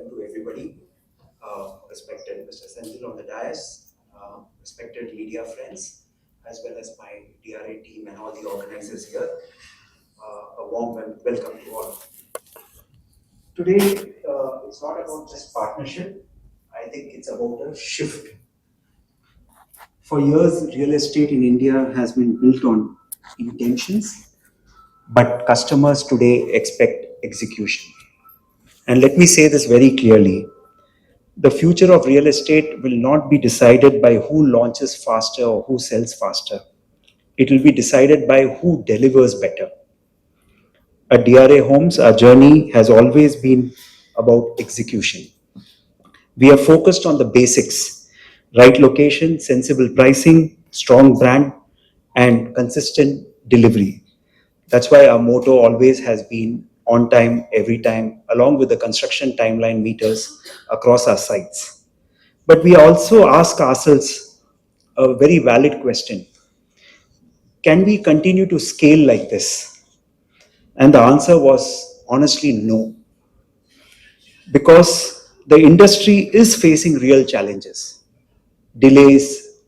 to everybody, respected Mr. Senthil on the dais, respected media friends, as well as my DRA team and all the organizers here. A warm welcome to all. Today, it's not about just partnership. I think it's about a shift. For years, real estate in India has been built on intentions, but customers today expect execution. And let me say this very clearly. The future of real estate will not be decided by who launches faster or who sells faster. It will be decided by who delivers better. At DRA Homes, our journey has always been about execution. We are focused on the basics: right location, sensible pricing, strong brand, and consistent delivery. That's why our motto always has been on time, every time, along with the construction timeline meters across our sites. But we also ask ourselves a very valid question: can we continue to scale like this? And the answer was honestly no, because the industry is facing real challenges: delays,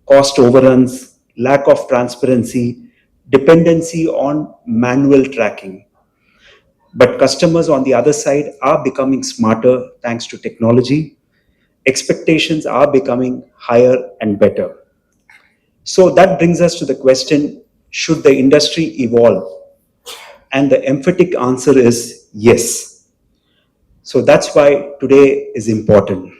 cost overruns, lack of transparency, dependency on manual tracking. But customers on the other side are becoming smarter thanks to technology. Expectations are becoming higher and better. So that brings us to the question, should the industry evolve? And the emphatic answer is yes. So that's why today is important.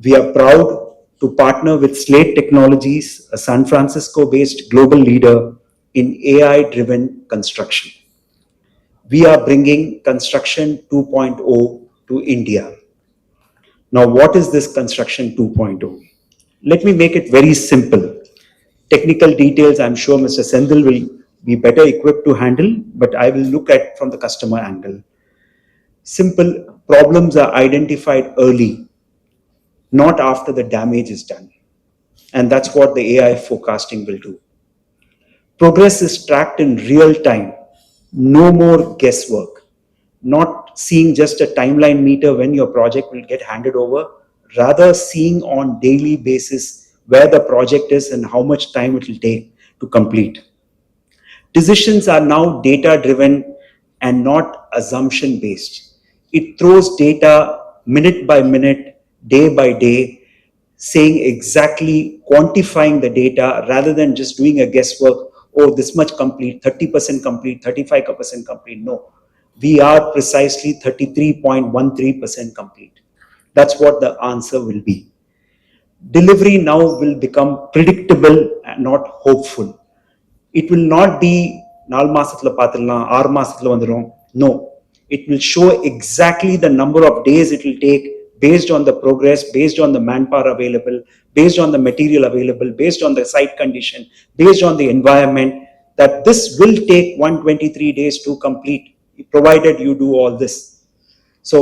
We are proud to partner with Slate Technologies, a San Francisco-based global leader in AI-driven construction. We are bringing Construction 2.0 to India. Now, what is this Construction 2.0? Let me make it very simple. Technical details, I'm sure Mr. Senthil will be better equipped to handle, but I will look at from the customer angle. Simple: problems are identified early, not after the damage is done. And that's what the AI forecasting will do. Progress is tracked in real time. No more guesswork. Not seeing just a timeline meter when your project will get handed over, rather seeing on daily basis where the project is and how much time it will take to complete. Decisions are now data driven and not assumption based. It throws data minute by minute, day by day, saying exactly, quantifying the data rather than just doing a guesswork. Oh, this much complete, 30% complete, 35% complete. No, we are precisely 33.13% complete. That's what the answer will be. Delivery now will become predictable and not hopeful. It will not be 4 மாசத்துல பார்த்துடலாம், 6 மாசத்துல வந்துரும். No, it will show exactly the number of days it will take based on the progress, based on the manpower available, based on the material available, based on the site condition, based on the environment, that this will take 123 days to complete, provided you do all this. So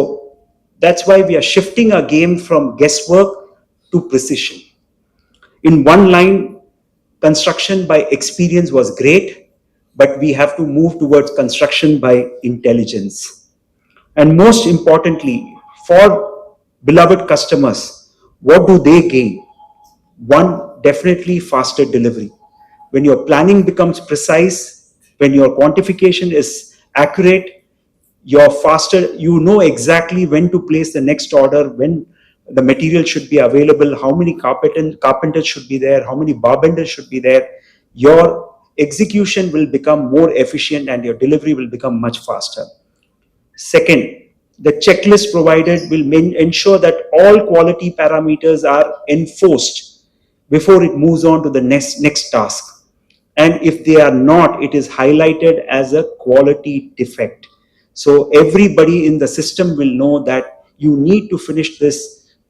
that's why we are shifting our game from guesswork to precision. In one line, construction by experience was great, but we have to move towards construction by intelligence. And most importantly, for beloved customers, what do they gain? One, definitely faster delivery. When your planning becomes precise, when your quantification is accurate, you're faster, you know exactly when to place the next order, when the material should be available, how many carpenters should be there, how many barbenders should be there. Your execution will become more efficient and your delivery will become much faster. Second, the checklist provided will ensure that all quality parameters are enforced before it moves on to the next task. And if they are not, it is highlighted as a quality defect. So everybody in the system will know that you need to finish this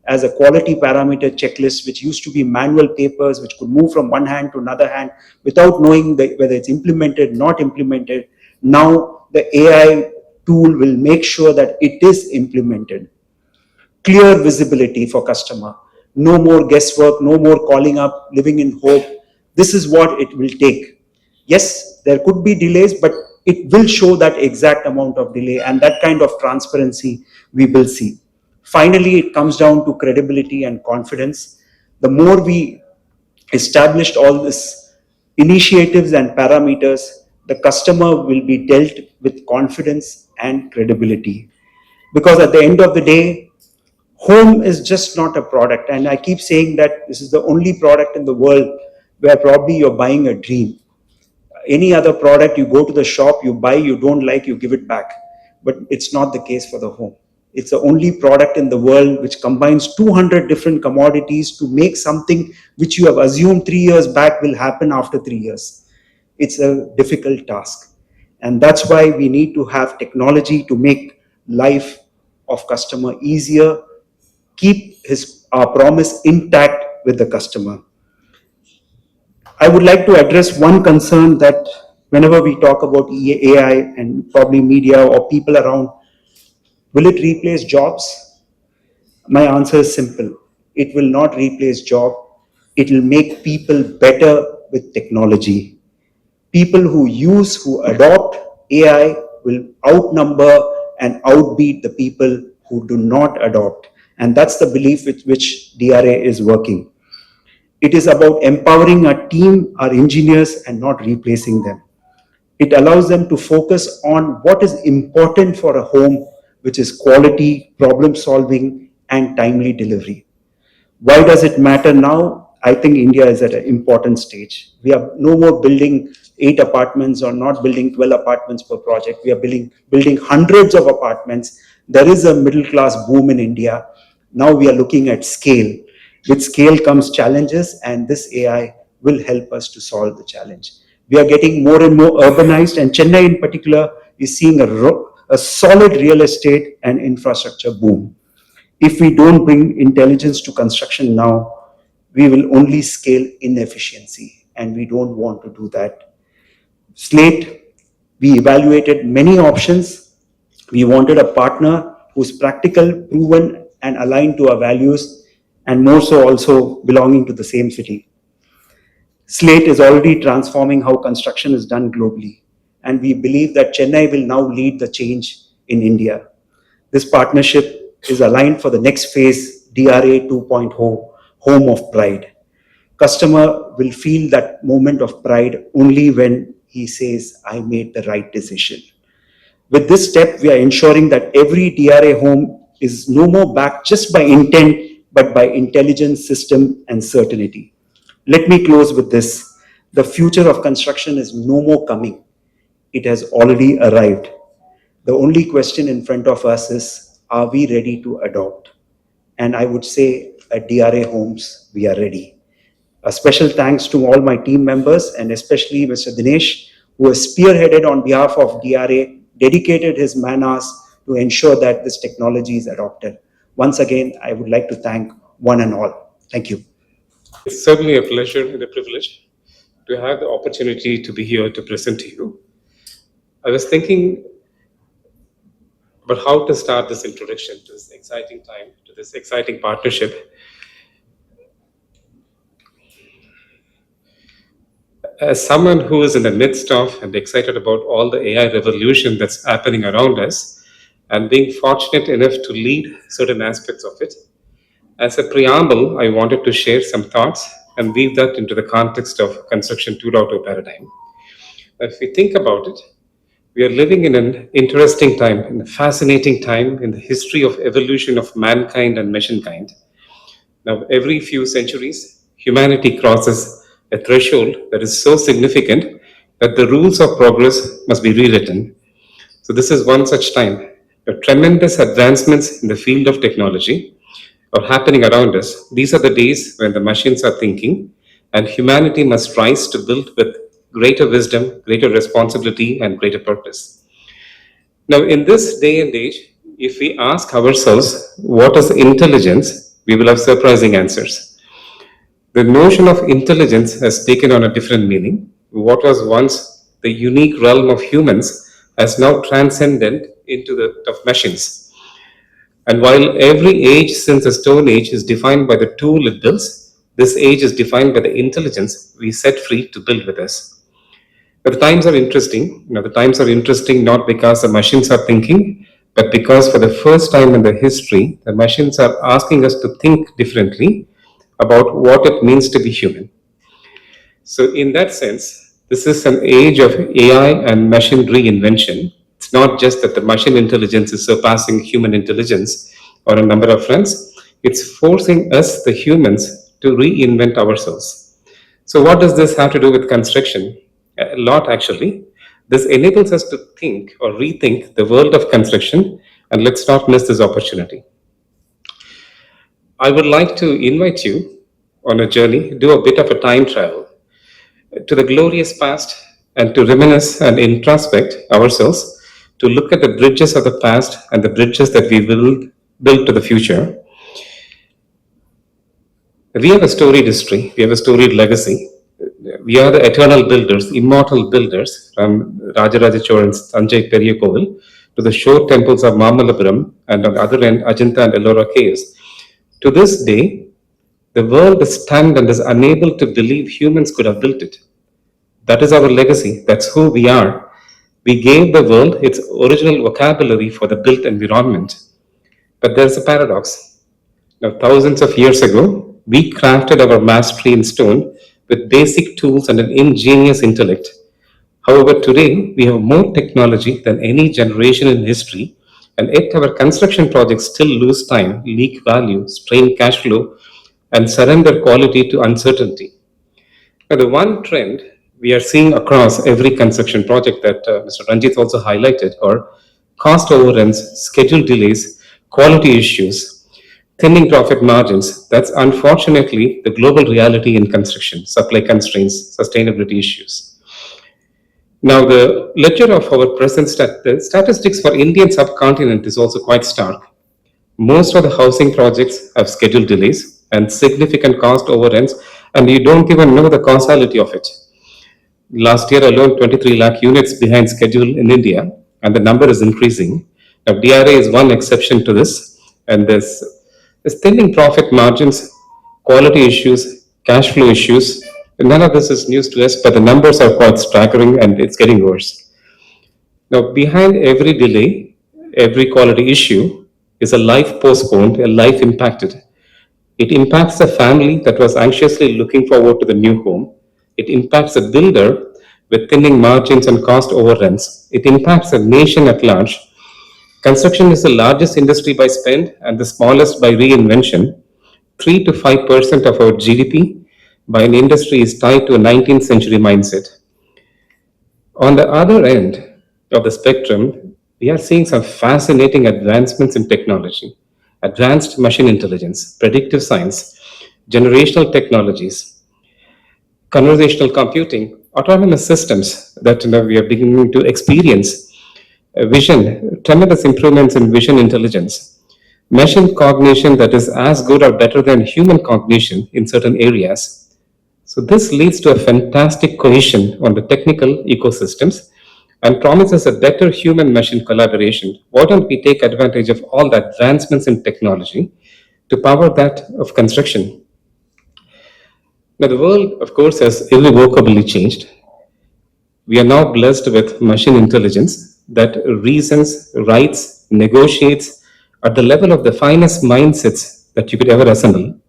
as a quality parameter checklist, which used to be manual papers, which could move from one hand to another hand without knowing whether it's implemented, not implemented. Now the AI tool will make sure that it is implemented. Clear visibility for customer. No more guesswork, no more calling up, living in hope. This is what it will take. Yes, there could be delays, but it will show that exact amount of delay, and that kind of transparency we will see. Finally, it comes down to credibility and confidence. The more we established all this initiatives and parameters, the customer will be dealt with confidence and credibility. Because at the end of the day, home is just not a product. And I keep saying that this is the only product in the world where probably you're buying a dream. Any other product, you go to the shop, you buy, you don't like, you give it back. But it's not the case for the home. It's the only product in the world which combines 200 different commodities to make something which you have assumed 3 years back will happen after 3 years. It's a difficult task. And that's why we need to have technology to make life of customer easier, keep our promise intact with the customer. I would like to address one concern that whenever we talk about AI and probably media or people around, will it replace jobs? My answer is simple. It will not replace job. It will make people better with technology. People who adopt AI will outnumber and outbeat the people who do not adopt. And that's the belief with which DRA is working. It is about empowering our team, our engineers, and not replacing them. It allows them to focus on what is important for a home, which is quality, problem solving, and timely delivery. Why does it matter now? I think India is at an important stage. We are no more building 8 apartments or not building 12 apartments per project. We are building hundreds of apartments. There is a middle class boom in India. Now we are looking at scale. With scale comes challenges, and this AI will help us to solve the challenge. We are getting more and more urbanized, and Chennai in particular is seeing a solid real estate and infrastructure boom. If we don't bring intelligence to construction now, we will only scale inefficiency, and we don't want to do that. Slate, we evaluated many options. We wanted a partner who's practical, proven, and aligned to our values, and more so also belonging to the same city. Slate is already transforming how construction is done globally, and we believe that Chennai will now lead the change in India. This partnership is aligned for the next phase, DRA 2.0, Home of Pride. Customer will feel that moment of pride only when he says, I made the right decision. With this step, we are ensuring that every DRA home is no more backed just by intent, but by intelligence, system, and certainty. Let me close with this. The future of construction is no more coming. It has already arrived. The only question in front of us is, are we ready to adopt? And I would say at DRA Homes, we are ready. A special thanks to all my team members and especially Mr. Dinesh, who has spearheaded on behalf of DRA, dedicated his man-hours to ensure that this technology is adopted. Once again, I would like to thank one and all. Thank you. It's certainly a pleasure and a privilege to have the opportunity to be here to present to you. I was thinking about how to start this introduction to this exciting time, to this exciting partnership. As someone who is in the midst of and excited about all the AI revolution that's happening around us, and being fortunate enough to lead certain aspects of it, as a preamble, I wanted to share some thoughts and weave that into the context of Construction 2.0 paradigm. If we think about it, we are living in an interesting time, in a fascinating time in the history of evolution of mankind and machinekind. Now, every few centuries, humanity crosses a threshold that is so significant that the rules of progress must be rewritten. So, this is one such time. The tremendous advancements in the field of technology are happening around us. These are the days when the machines are thinking, and humanity must rise to build with greater wisdom, greater responsibility, and greater purpose. Now, in this day and age, if we ask ourselves what is intelligence, we will have surprising answers. The notion of intelligence has taken on a different meaning. What was once the unique realm of humans has now transcended into the of machines. And while every age since the Stone Age is defined by the tool it builds, this age is defined by the intelligence we set free to build with us. But the times are interesting. The times are interesting not because the machines are thinking, but because for the first time in the history, the machines are asking us to think differently about what it means to be human. So, in that sense, this is an age of AI and machine reinvention. It's not just that the machine intelligence is surpassing human intelligence or a number of fronts, it's forcing us, the humans, to reinvent ourselves. So, what does this have to do with construction? A lot, actually. This enables us to think or rethink the world of construction, and let's not miss this opportunity. I would like to invite you on a journey, do a bit of a time travel to the glorious past and to reminisce and introspect ourselves, to look at the bridges of the past and the bridges that we will build to the future. We have a storied history, we have a storied legacy. We are the eternal builders, immortal builders, from Rajaraja Cholan's Sanjay Periya Kovil to the shore temples of Mamallapuram and on the other end, Ajanta and Ellora caves. To this day, the world is stunned and is unable to believe humans could have built it. That is our legacy. That's who we are. We gave the world its original vocabulary for the built environment. But there's a paradox. Now, thousands of years ago, we crafted our mastery in stone with basic tools and an ingenious intellect. However, today we have more technology than any generation in history, and yet our construction projects still lose time, leak value, strain cash flow, and surrender quality to uncertainty. Now, the one trend we are seeing across every construction project that Mr. Ranjit also highlighted are cost overruns, schedule delays, quality issues, thinning profit margins. That's unfortunately the global reality in construction, supply constraints, sustainability issues. Now, the ledger of our present the statistics for Indian subcontinent is also quite stark. Most of the housing projects have schedule delays and significant cost overruns, and you don't even know the causality of it. Last year alone, 23 lakh units behind schedule in India, and the number is increasing. Now, DRA is one exception to this, and there's thinning profit margins, quality issues, cash flow issues. None of this is news to us, but the numbers are quite staggering and it's getting worse. Now, behind every delay, every quality issue is a life postponed, a life impacted. It impacts a family that was anxiously looking forward to the new home. It impacts a builder with thinning margins and cost overruns. It impacts a nation at large. Construction is the largest industry by spend and the smallest by reinvention. 3 to 5% of our GDP by an industry is tied to a 19th century mindset. On the other end of the spectrum, we are seeing some fascinating advancements in technology, advanced machine intelligence, predictive science, generational technologies, conversational computing, autonomous systems that we are beginning to experience, vision, tremendous improvements in vision intelligence, machine cognition that is as good or better than human cognition in certain areas. So this leads to a fantastic cohesion on the technical ecosystems and promises a better human machine collaboration. Why don't we take advantage of all the advancements in technology to power that of construction? Now, the world, of course, has irrevocably changed. We are now blessed with machine intelligence that reasons, writes, negotiates at the level of the finest mindsets that you could ever assemble.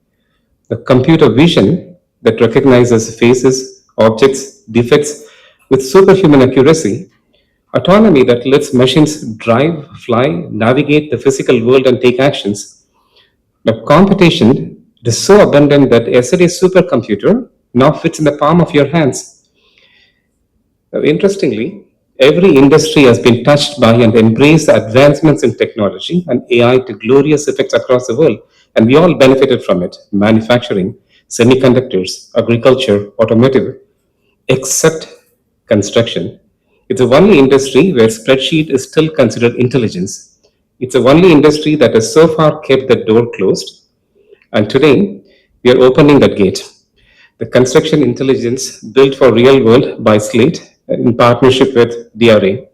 The computer vision that recognizes faces, objects, defects with superhuman accuracy, autonomy that lets machines drive, fly, navigate the physical world and take actions. Now, competition is so abundant that yesterday's supercomputer now fits in the palm of your hands. Now, interestingly, every industry has been touched by and embraced the advancements in technology and AI to glorious effects across the world, and we all benefited from it. Manufacturing, semiconductors, agriculture, automotive, except construction. It's the only industry where spreadsheet is still considered intelligence. It's the only industry that has so far kept the door closed, and today we are opening that gate. The construction intelligence built for real world by Slate in partnership with DRA.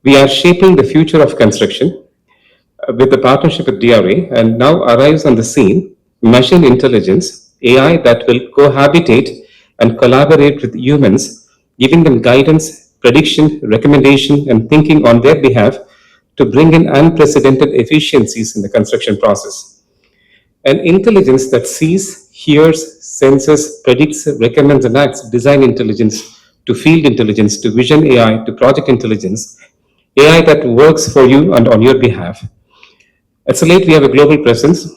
We are shaping the future of construction with the partnership with DRA, and now arrives on the scene machine intelligence, AI that will cohabitate and collaborate with humans, giving them guidance, prediction, recommendation, and thinking on their behalf to bring in unprecedented efficiencies in the construction process. An intelligence that sees, hears, senses, predicts, recommends, and acts, design intelligence to field intelligence to vision AI to project intelligence, AI that works for you and on your behalf. At Slate, we have a global presence.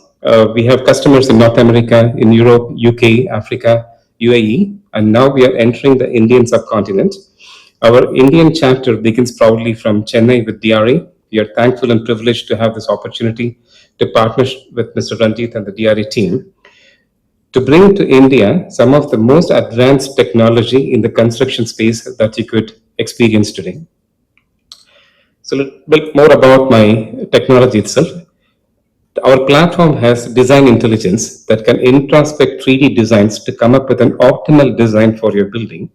We have customers in North America, in Europe, UK, Africa, UAE, and now we are entering the Indian subcontinent. Our Indian chapter begins proudly from Chennai with DRA. We are thankful and privileged to have this opportunity to partner with Mr. Ranjit and the DRA team to bring to India some of the most advanced technology in the construction space that you could experience today. So, a little bit more about my technology itself. Our platform has design intelligence that can introspect 3D designs to come up with an optimal design for your building.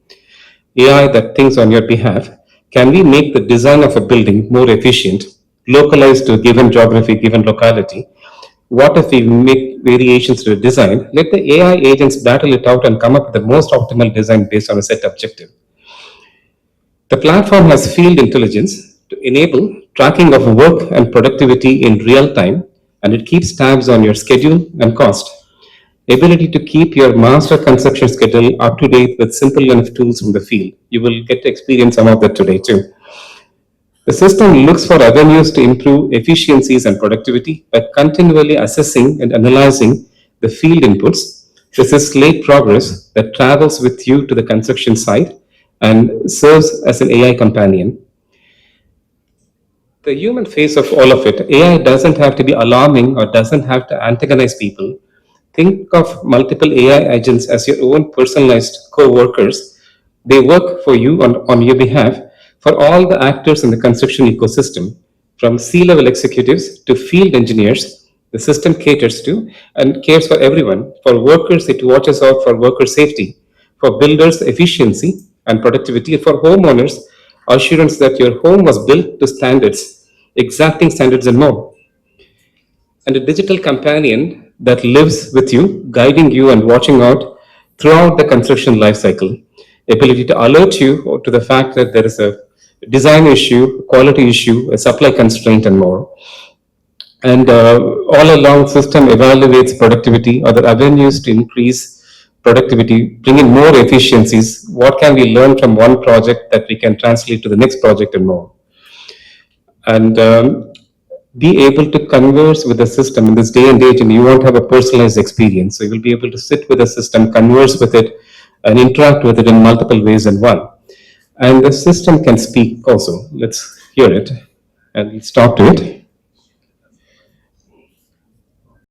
AI that thinks on your behalf. Can we make the design of a building more efficient, localized to a given geography, given locality? What if we make variations to the design? Let the AI agents battle it out and come up with the most optimal design based on a set objective. The platform has field intelligence to enable tracking of work and productivity in real time, and it keeps tabs on your schedule and cost. Ability to keep your master construction schedule up to date with simple enough tools from the field. You will get to experience some of that today too. The system looks for avenues to improve efficiencies and productivity by continually assessing and analyzing the field inputs. This is Slate Progress that travels with you to the construction site and serves as an AI companion. The human face of all of it, AI doesn't have to be alarming or doesn't have to antagonize people. Think of multiple AI agents as your own personalized co workers. They work for you on your behalf for all the actors in the construction ecosystem, from C level executives to field engineers. The system caters to and cares for everyone. For workers, it watches out for worker safety. For builders, efficiency and productivity. For homeowners, assurance that your home was built to standards, exacting standards, and more. And a digital companion that lives with you, guiding you and watching out throughout the construction life cycle. Ability to alert you to the fact that there is a design issue, quality issue, a supply constraint, and more. And all along, system evaluates productivity, other avenues to increase productivity, bring in more efficiencies. What can we learn from one project that we can translate to the next project and more? And be able to converse with the system in this day and age, and you won't have a personalized experience. So you will be able to sit with the system, converse with it, and interact with it in multiple ways in one. And the system can speak also. Let's hear it and let's talk to it.